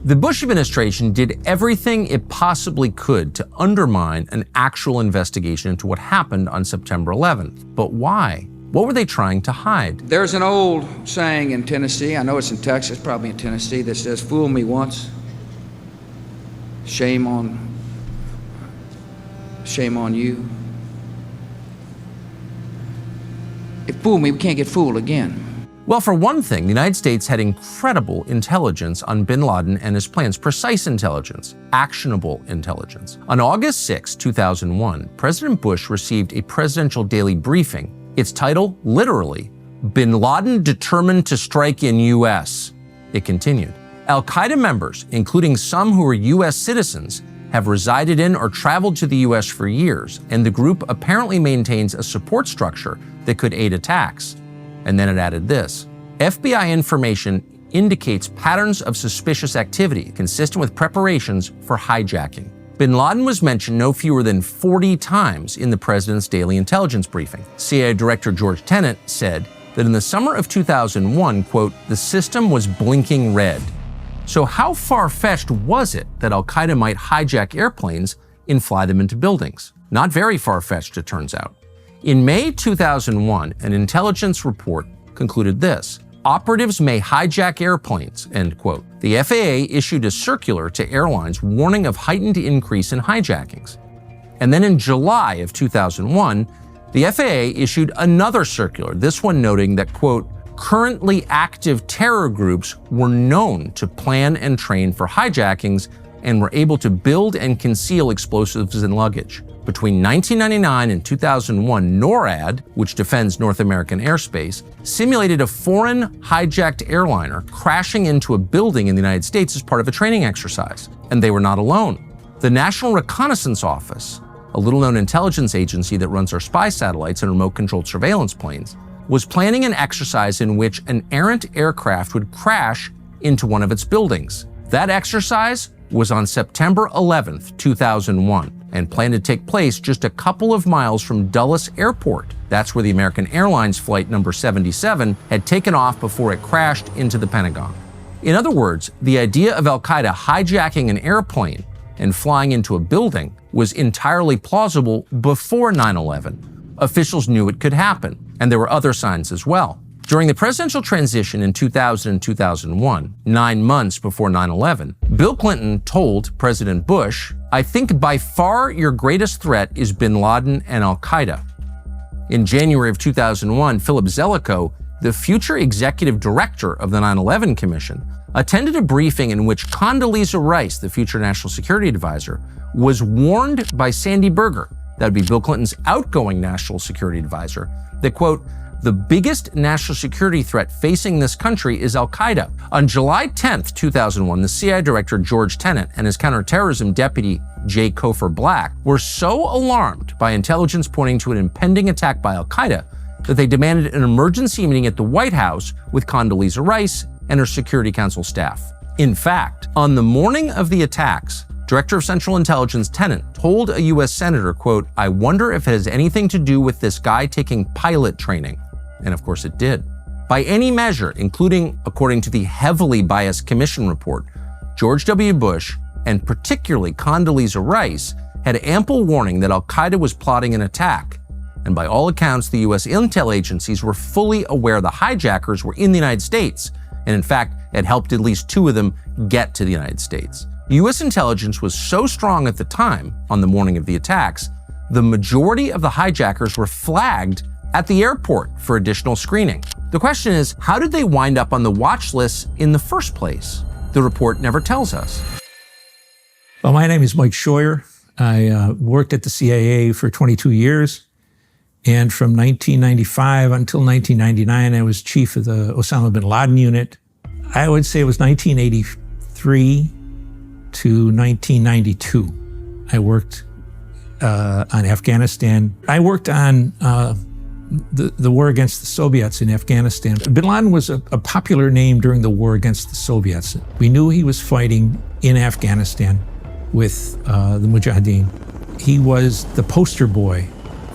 The Bush administration did everything it possibly could to undermine an actual investigation into what happened on September 11th. But why? What were they trying to hide? There's an old saying in Tennessee, I know it's in Texas, probably in Tennessee, that says, "Fool me once, shame on you." If fool me, we can't get fooled again. Well, for one thing, the United States had incredible intelligence on bin Laden and his plans, precise intelligence, actionable intelligence. On August 6, 2001, President Bush received a presidential daily briefing. Its title, literally, "Bin Laden Determined to Strike in U.S." It continued, Al-Qaeda members, including some who were U.S. citizens, have resided in or traveled to the U.S. for years, and the group apparently maintains a support structure that could aid attacks. And then it added this, FBI information indicates patterns of suspicious activity consistent with preparations for hijacking. Bin Laden was mentioned no fewer than 40 times in the president's daily intelligence briefing. CIA Director George Tenet said that in the summer of 2001, quote, "the system was blinking red." So how far-fetched was it that Al-Qaeda might hijack airplanes and fly them into buildings? Not very far-fetched, it turns out. In May 2001, an intelligence report concluded this, "Operatives may hijack airplanes," end quote. The FAA issued a circular to airlines warning of heightened increase in hijackings. And then in July of 2001, the FAA issued another circular, this one noting that, quote, "currently active terror groups were known to plan and train for hijackings and were able to build and conceal explosives in luggage." Between 1999 and 2001, NORAD, which defends North American airspace, simulated a foreign hijacked airliner crashing into a building in the United States as part of a training exercise. And they were not alone. The National Reconnaissance Office, a little-known intelligence agency that runs our spy satellites and remote-controlled surveillance planes, was planning an exercise in which an errant aircraft would crash into one of its buildings. That exercise was on September 11th, 2001, and planned to take place just a couple of miles from Dulles Airport. That's where the American Airlines flight number 77 had taken off before it crashed into the Pentagon. In other words, the idea of Al-Qaeda hijacking an airplane and flying into a building was entirely plausible before 9/11. Officials knew it could happen, and there were other signs as well. During the presidential transition in 2000 and 2001, 9 months before 9/11, Bill Clinton told President Bush, "I think by far your greatest threat is bin Laden and Al-Qaeda." In January of 2001, Philip Zelikow, the future executive director of the 9/11 Commission, attended a briefing in which Condoleezza Rice, the future national security advisor, was warned by Sandy Berger, that would be Bill Clinton's outgoing national security advisor, that, quote, "the biggest national security threat facing this country is Al-Qaeda." On July 10th, 2001, the CIA Director George Tenet and his counterterrorism deputy J. Cofer Black were so alarmed by intelligence pointing to an impending attack by Al-Qaeda that they demanded an emergency meeting at the White House with Condoleezza Rice and her Security Council staff. In fact, on the morning of the attacks, Director of Central Intelligence Tenet told a U.S. Senator, quote, "I wonder if it has anything to do with this guy taking pilot training." And of course it did. By any measure, including according to the heavily biased commission report, George W. Bush, and particularly Condoleezza Rice, had ample warning that Al-Qaeda was plotting an attack. And by all accounts, the U.S. intel agencies were fully aware the hijackers were in the United States, and in fact, had helped at least 2 of them get to the United States. U.S. intelligence was so strong at the time, on the morning of the attacks, the majority of the hijackers were flagged at the airport for additional screening. The question is, how did they wind up on the watch list in the first place? The report never tells us. Well, my name is Mike Scheuer. I worked at the CIA for 22 years. And from 1995 until 1999, I was chief of the Osama bin Laden unit. I would say it was 1983 to 1992. I worked on Afghanistan. I worked on the war against the Soviets in Afghanistan. Bin Laden was a popular name during the war against the Soviets. We knew he was fighting in Afghanistan with the Mujahideen. He was the poster boy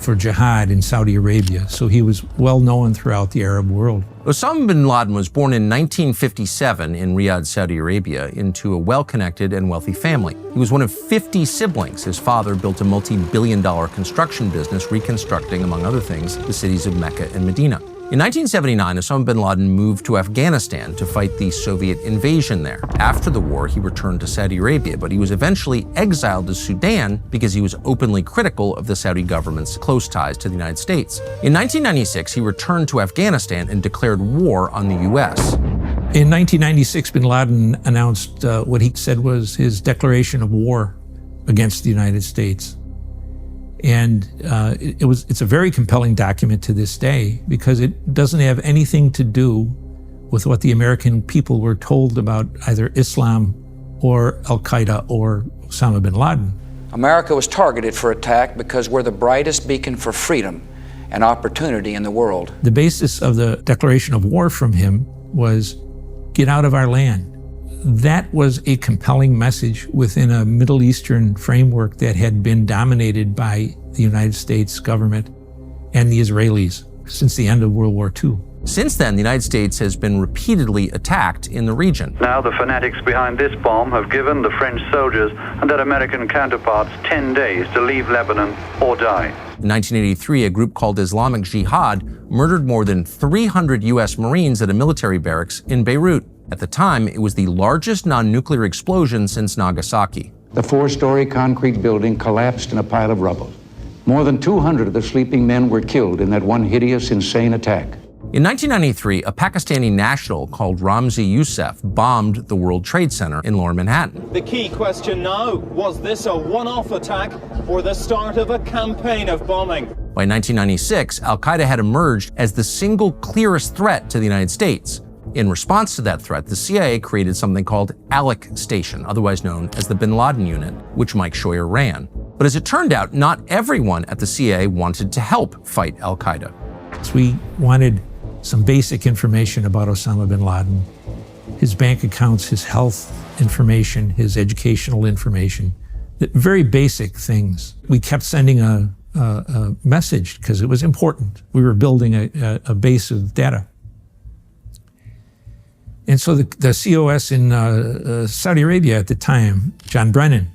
for jihad in Saudi Arabia, so he was well known throughout the Arab world. Osama bin Laden was born in 1957 in Riyadh, Saudi Arabia, into a well-connected and wealthy family. He was one of 50 siblings. His father built a multi-billion-dollar construction business reconstructing, among other things, the cities of Mecca and Medina. In 1979, Osama bin Laden moved to Afghanistan to fight the Soviet invasion there. After the war, he returned to Saudi Arabia, but he was eventually exiled to Sudan because he was openly critical of the Saudi government's close ties to the United States. In 1996, he returned to Afghanistan and declared war on the U.S. In 1996, bin Laden announced what he said was his declaration of war against the United States. And it's a very compelling document to this day because it doesn't have anything to do with what the American people were told about either Islam or Al-Qaeda or Osama bin Laden. America was targeted for attack because we're the brightest beacon for freedom and opportunity in the world. The basis of the declaration of war from him was, get out of our land. That was a compelling message within a Middle Eastern framework that had been dominated by the United States government and the Israelis since the end of World War II. Since then, the United States has been repeatedly attacked in the region. Now the fanatics behind this bomb have given the French soldiers and their American counterparts 10 days to leave Lebanon or die. In 1983, a group called Islamic Jihad murdered more than 300 U.S. Marines at a military barracks in Beirut. At the time, it was the largest non-nuclear explosion since Nagasaki. The four-story concrete building collapsed in a pile of rubble. More than 200 of the sleeping men were killed in that one hideous, insane attack. In 1993, a Pakistani national called Ramzi Youssef bombed the World Trade Center in Lower Manhattan. The key question now, was this a one-off attack or the start of a campaign of bombing? By 1996, Al-Qaeda had emerged as the single clearest threat to the United States. In response to that threat, the CIA created something called ALEC Station, otherwise known as the Bin Laden Unit, which Mike Scheuer ran. But as it turned out, not everyone at the CIA wanted to help fight Al-Qaeda. So we wanted some basic information about Osama bin Laden, his bank accounts, his health information, his educational information, very basic things. We kept sending a message because it was important. We were building a base of data. And so the COS in Saudi Arabia at the time, John Brennan,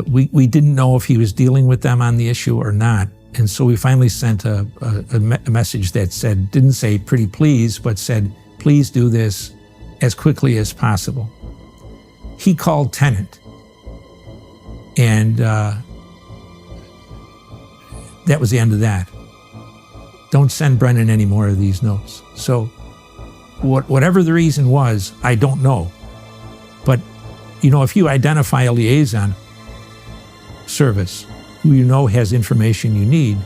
we didn't know if he was dealing with them on the issue or not. And so we finally sent a message that said, didn't say pretty please, but said, please do this as quickly as possible. He called Tennant. And that was the end of that. Don't send Brennan any more of these notes. So whatever the reason was, I don't know. But, you know, if you identify a liaison service who you know has information you need,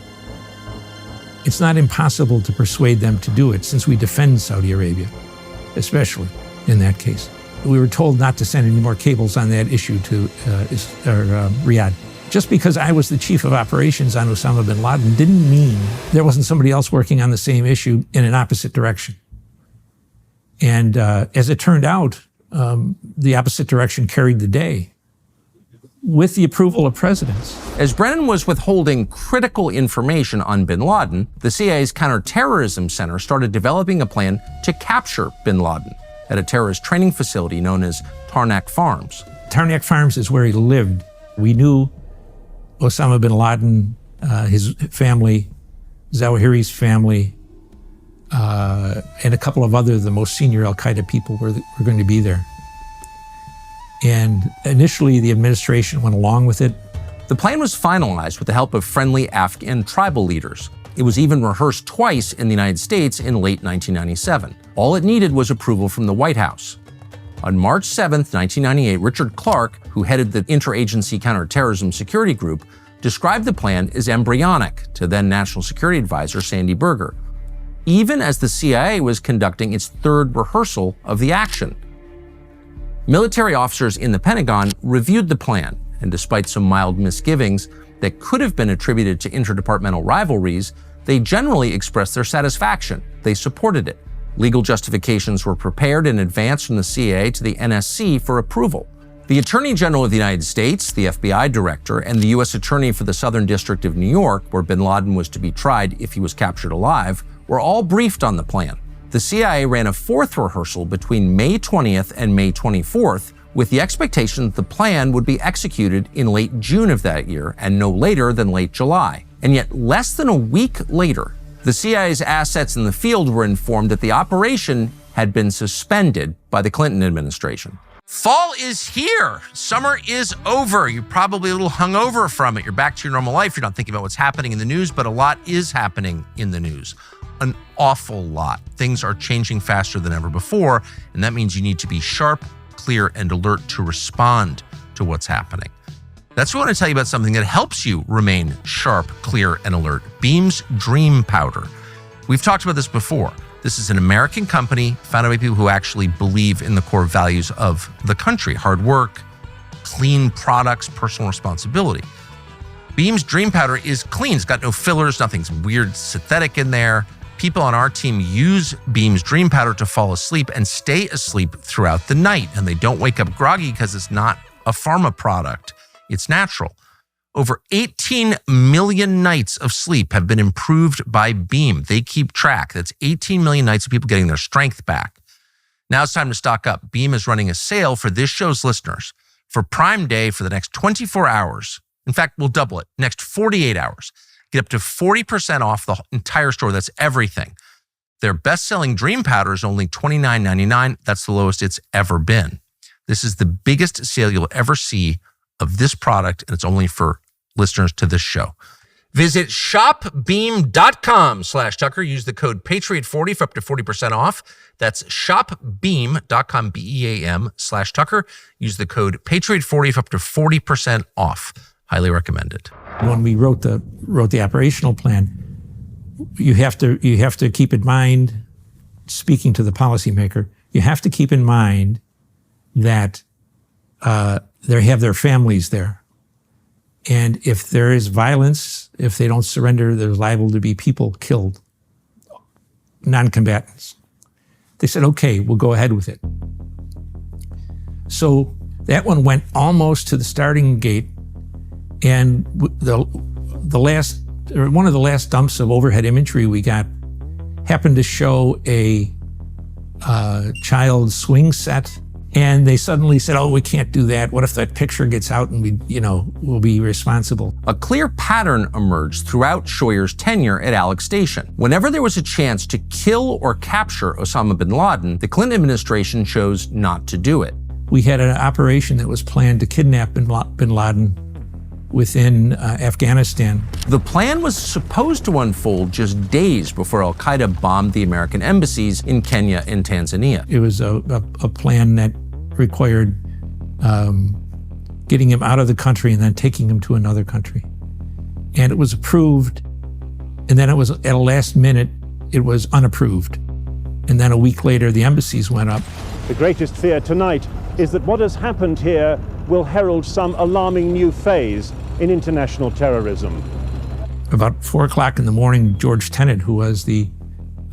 it's not impossible to persuade them to do it, since we defend Saudi Arabia, especially in that case. We were told not to send any more cables on that issue to Riyadh. Just because I was the chief of operations on Osama bin Laden didn't mean there wasn't somebody else working on the same issue in an opposite direction. And as it turned out, the opposite direction carried the day with the approval of presidents. As Brennan was withholding critical information on bin Laden, the CIA's Counterterrorism Center started developing a plan to capture bin Laden at a terrorist training facility known as Tarnak Farms. Tarnak Farms is where he lived. We knew Osama bin Laden, his family, Zawahiri's family, and a couple of the most senior Al-Qaeda people were going to be there. And initially, the administration went along with it. The plan was finalized with the help of friendly Afghan tribal leaders. It was even rehearsed twice in the United States in late 1997. All it needed was approval from the White House. On March 7, 1998, Richard Clarke, who headed the Interagency Counterterrorism Security Group, described the plan as embryonic to then National Security Advisor Sandy Berger, even as the CIA was conducting its third rehearsal of the action. Military officers in the Pentagon reviewed the plan, and despite some mild misgivings that could have been attributed to interdepartmental rivalries, they generally expressed their satisfaction. They supported it. Legal justifications were prepared in advance from the CIA to the NSC for approval. The Attorney General of the United States, the FBI Director, and the U.S. Attorney for the Southern District of New York, where bin Laden was to be tried if he was captured alive, were all briefed on the plan. The CIA ran a fourth rehearsal between May 20th and May 24th, with the expectation that the plan would be executed in late June of that year and no later than late July. And yet, less than a week later, the CIA's assets in the field were informed that the operation had been suspended by the Clinton administration. Fall is here. Summer is over. You're probably a little hungover from it. You're back to your normal life. You're not thinking about what's happening in the news, but a lot is happening in the news. An awful lot. Things are changing faster than ever before, and that means you need to be sharp, clear, and alert to respond to what's happening. That's why I want to tell you about something that helps you remain sharp, clear, and alert. Beam's Dream Powder. We've talked about this before. This is an American company founded by people who actually believe in the core values of the country: hard work, clean products, personal responsibility. Beam's Dream Powder is clean. It's got no fillers, nothing's weird synthetic in there. People on our team use Beam's Dream Powder to fall asleep and stay asleep throughout the night, and they don't wake up groggy because it's not a pharma product. It's natural. Over 18 million nights of sleep have been improved by Beam. They keep track. That's 18 million nights of people getting their strength back. Now it's time to stock up. Beam is running a sale for this show's listeners. For Prime Day, for the next 24 hours, in fact, we'll double it, next 48 hours, get up to 40% off the entire store. That's everything. Their best-selling Dream Powder is only $29.99. That's the lowest it's ever been. This is the biggest sale you'll ever see of this product, and it's only for listeners to this show. Visit shopbeam.com/Tucker. Use the code Patriot40 for up to 40% off. That's shopbeam.com, BEAM/Tucker. Use the code Patriot40 for up to 40% off. Highly recommended. When we wrote the operational plan, you have to keep in mind, speaking to the policymaker, you have to keep in mind that they have their families there. And if there is violence, if they don't surrender, there's liable to be people killed, non-combatants. They said, okay, we'll go ahead with it. So that one went almost to the starting gate, and one of the last dumps of overhead imagery we got happened to show a child swing set. And they suddenly said, oh, we can't do that. What if that picture gets out and we'll be responsible? A clear pattern emerged throughout Scheuer's tenure at Alex Station. Whenever there was a chance to kill or capture Osama bin Laden, the Clinton administration chose not to do it. We had an operation that was planned to kidnap bin Laden within Afghanistan. The plan was supposed to unfold just days before al-Qaeda bombed the American embassies in Kenya and Tanzania. It was a plan that required getting him out of the country and then taking him to another country. And it was approved, and then it was at a last minute, it was unapproved. And then a week later, the embassies went up. The greatest fear tonight is that what has happened here will herald some alarming new phase in international terrorism. About 4 o'clock in the morning, George Tenet, who was the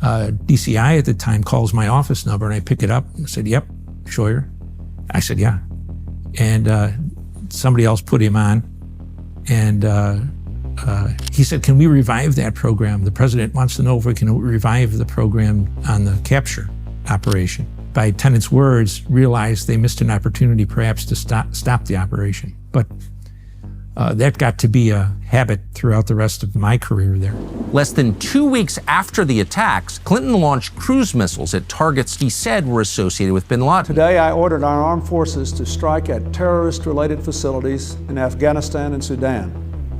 DCI at the time, calls my office number, and I pick it up and said, yep, Scheuer. I said, yeah. And somebody else put him on, and he said, can we revive that program? The president wants to know if we can revive the program on the capture operation. By Tenet's words, realized they missed an opportunity perhaps to stop the operation. But that got to be a habit throughout the rest of my career there. Less than 2 weeks after the attacks, Clinton launched cruise missiles at targets he said were associated with bin Laden. Today, I ordered our armed forces to strike at terrorist-related facilities in Afghanistan and Sudan.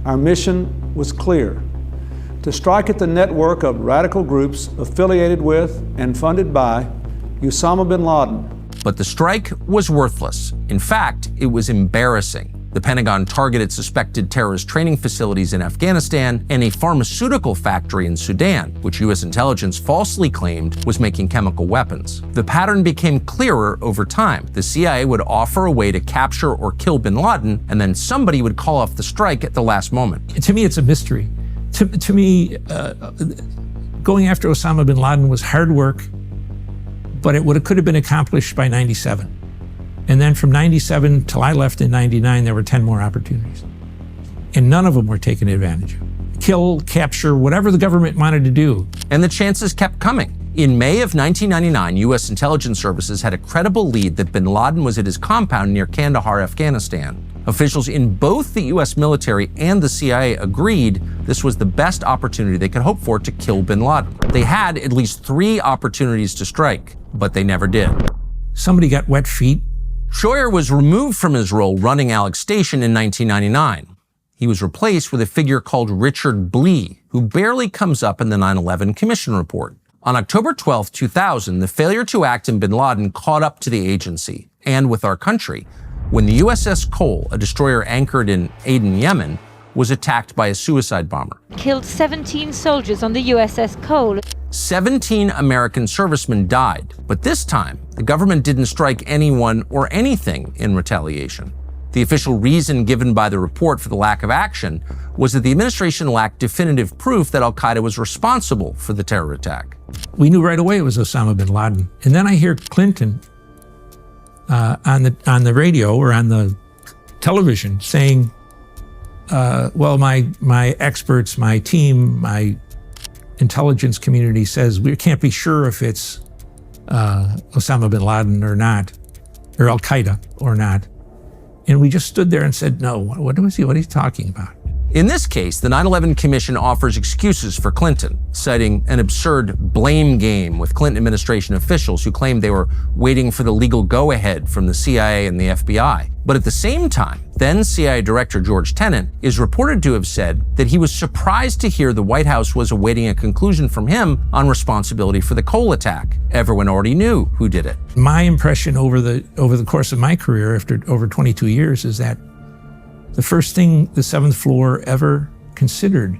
Our mission was clear: to strike at the network of radical groups affiliated with and funded by Osama bin Laden. But the strike was worthless. In fact, it was embarrassing. The Pentagon targeted suspected terrorist training facilities in Afghanistan and a pharmaceutical factory in Sudan, which U.S. intelligence falsely claimed was making chemical weapons. The pattern became clearer over time. The CIA would offer a way to capture or kill bin Laden, and then somebody would call off the strike at the last moment. To me, it's a mystery. To me, going after Osama bin Laden was hard work, but it could have been accomplished by 97. And then from 97 till I left in 99, there were 10 more opportunities. And none of them were taken advantage of. Kill, capture, whatever the government wanted to do. And the chances kept coming. In May of 1999, U.S. intelligence services had a credible lead that bin Laden was at his compound near Kandahar, Afghanistan. Officials in both the U.S. military and the CIA agreed this was the best opportunity they could hope for to kill bin Laden. They had at least 3 opportunities to strike, but they never did. Somebody got wet feet. Scheuer was removed from his role running Alex Station in 1999. He was replaced with a figure called Richard Blee, who barely comes up in the 9/11 Commission report. On October 12, 2000, the failure to act in bin Laden caught up to the agency and with our country when the USS Cole, a destroyer anchored in Aden, Yemen, was attacked by a suicide bomber. Killed 17 soldiers on the USS Cole. 17 American servicemen died, but this time, the government didn't strike anyone or anything in retaliation. The official reason given by the report for the lack of action was that the administration lacked definitive proof that al-Qaeda was responsible for the terror attack. We knew right away it was Osama bin Laden. And then I hear Clinton on the radio or on the television saying, well, my experts, my team, my intelligence community says we can't be sure if it's Osama bin Laden or not, or al-Qaeda or not. And we just stood there and said, no, what is he talking about? In this case, the 9/11 Commission offers excuses for Clinton, citing an absurd blame game with Clinton administration officials who claimed they were waiting for the legal go-ahead from the CIA and the FBI. But at the same time, then CIA Director George Tenet is reported to have said that he was surprised to hear the White House was awaiting a conclusion from him on responsibility for the Cole attack. Everyone already knew who did it. My impression over the course of my career, after over 22 years, is that the first thing the 7th floor ever considered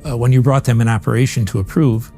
when you brought them an operation to approve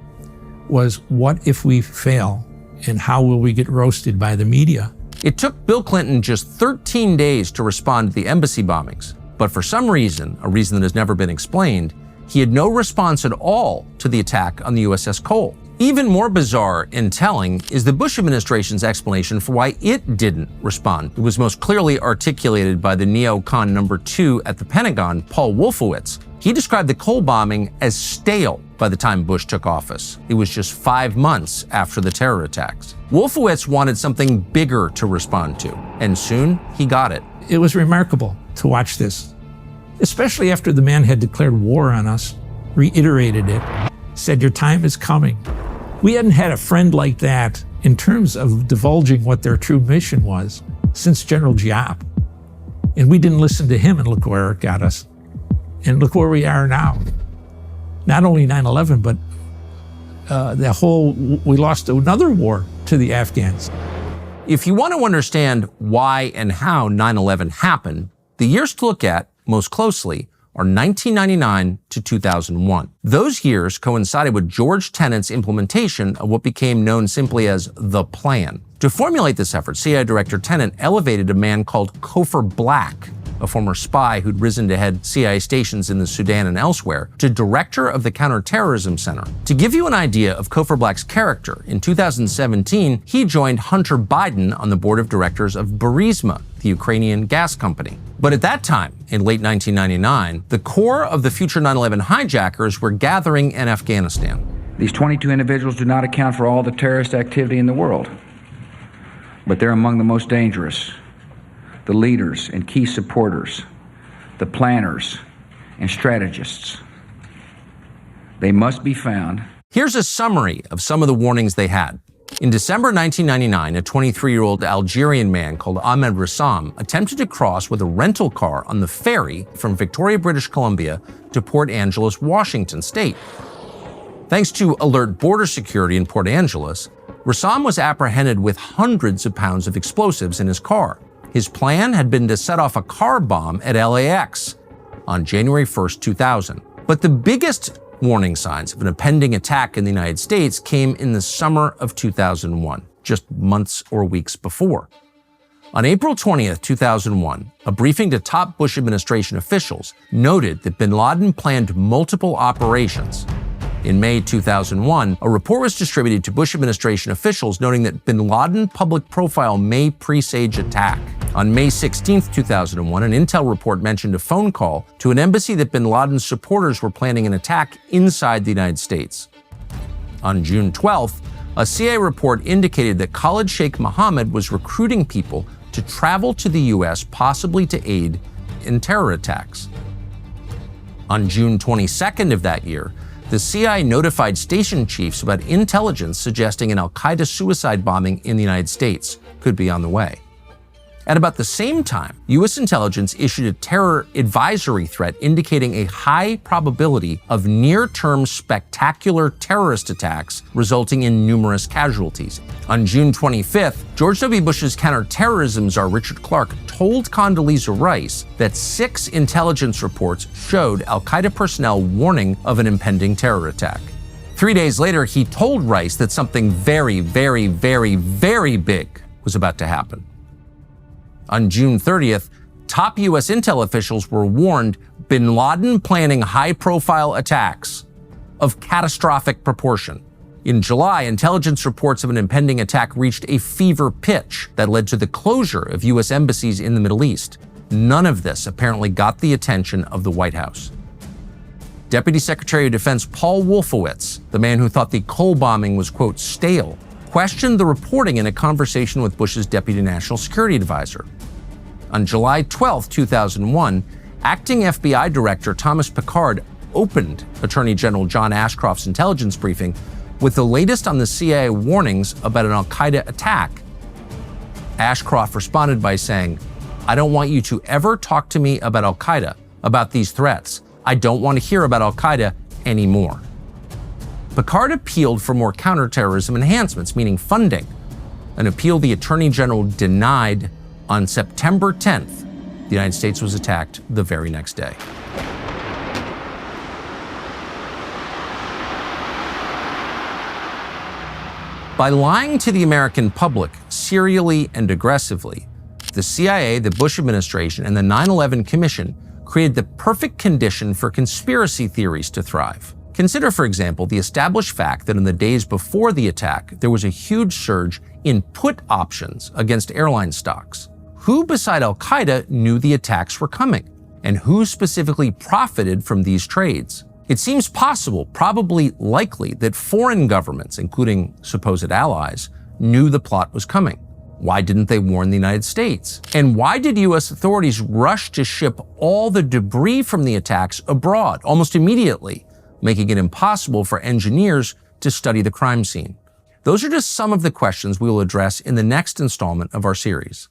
was, what if we fail and how will we get roasted by the media? It took Bill Clinton just 13 days to respond to the embassy bombings, but for some reason, a reason that has never been explained, he had no response at all to the attack on the USS Cole. Even more bizarre and telling is the Bush administration's explanation for why it didn't respond. It was most clearly articulated by the neocon number 2 at the Pentagon, Paul Wolfowitz. He described the Cole bombing as stale by the time Bush took office. It was just 5 months after the terror attacks. Wolfowitz wanted something bigger to respond to, and soon he got it. It was remarkable to watch this, especially after the man had declared war on us, reiterated it, said, your time is coming. We hadn't had a friend like that in terms of divulging what their true mission was since General Giap. And we didn't listen to him, and look where it got us. And look where we are now. Not only 9/11, but we lost another war to the Afghans. If you want to understand why and how 9/11 happened, the years to look at most closely are 1999 to 2001. Those years coincided with George Tenet's implementation of what became known simply as the plan. To formulate this effort, CIA Director Tenet elevated a man called Cofer Black, a former spy who'd risen to head CIA stations in the Sudan and elsewhere, to director of the Counterterrorism Center. To give you an idea of Cofer Black's character, in 2017, he joined Hunter Biden on the board of directors of Burisma, the Ukrainian gas company. But at that time, in late 1999, the core of the future 9/11 hijackers were gathering in Afghanistan. These 22 individuals do not account for all the terrorist activity in the world, but they're among the most dangerous. The leaders and key supporters, the planners and strategists. They must be found. Here's a summary of some of the warnings they had. In December 1999, a 23-year-old Algerian man called Ahmed Rassam attempted to cross with a rental car on the ferry from Victoria, British Columbia to Port Angeles, Washington State. Thanks to alert border security in Port Angeles, Rassam was apprehended with hundreds of pounds of explosives in his car. His plan had been to set off a car bomb at LAX on January 1st, 2000. But the biggest warning signs of an impending attack in the United States came in the summer of 2001, just months or weeks before. On April 20th, 2001, a briefing to top Bush administration officials noted that bin Laden planned multiple operations. In May 2001, a report was distributed to Bush administration officials noting that bin Laden public profile may presage attack. On May 16, 2001, an intel report mentioned a phone call to an embassy that bin Laden's supporters were planning an attack inside the United States. On June 12th, a CIA report indicated that Khalid Sheikh Mohammed was recruiting people to travel to the U.S., possibly to aid in terror attacks. On June 22nd of that year, the CIA notified station chiefs about intelligence suggesting an al-Qaeda suicide bombing in the United States could be on the way. At about the same time, U.S. intelligence issued a terror advisory threat indicating a high probability of near-term spectacular terrorist attacks resulting in numerous casualties. On June 25th, George W. Bush's counterterrorism czar Richard Clarke told Condoleezza Rice that 6 intelligence reports showed al-Qaeda personnel warning of an impending terror attack. 3 days later, he told Rice that something very, very, very, very big was about to happen. On June 30th, top U.S. intel officials were warned bin Laden planning high-profile attacks of catastrophic proportion. In July, intelligence reports of an impending attack reached a fever pitch that led to the closure of U.S. embassies in the Middle East. None of this apparently got the attention of the White House. Deputy Secretary of Defense Paul Wolfowitz, the man who thought the Cole bombing was, quote, stale, questioned the reporting in a conversation with Bush's Deputy National Security Advisor. On July 12, 2001, acting FBI Director Thomas Pickard opened Attorney General John Ashcroft's intelligence briefing with the latest on the CIA warnings about an al-Qaeda attack. Ashcroft responded by saying, "I don't want you to ever talk to me about al-Qaeda, about these threats. I don't want to hear about al-Qaeda anymore." Pickard appealed for more counterterrorism enhancements, meaning funding, an appeal the Attorney General denied. On September 10th, the United States was attacked the very next day. By lying to the American public serially and aggressively, the CIA, the Bush administration, and the 9/11 Commission created the perfect condition for conspiracy theories to thrive. Consider, for example, the established fact that in the days before the attack, there was a huge surge in put options against airline stocks. Who beside al-Qaeda knew the attacks were coming? And who specifically profited from these trades? It seems possible, probably likely, that foreign governments, including supposed allies, knew the plot was coming. Why didn't they warn the United States? And why did U.S. authorities rush to ship all the debris from the attacks abroad almost immediately, making it impossible for engineers to study the crime scene? Those are just some of the questions we will address in the next installment of our series.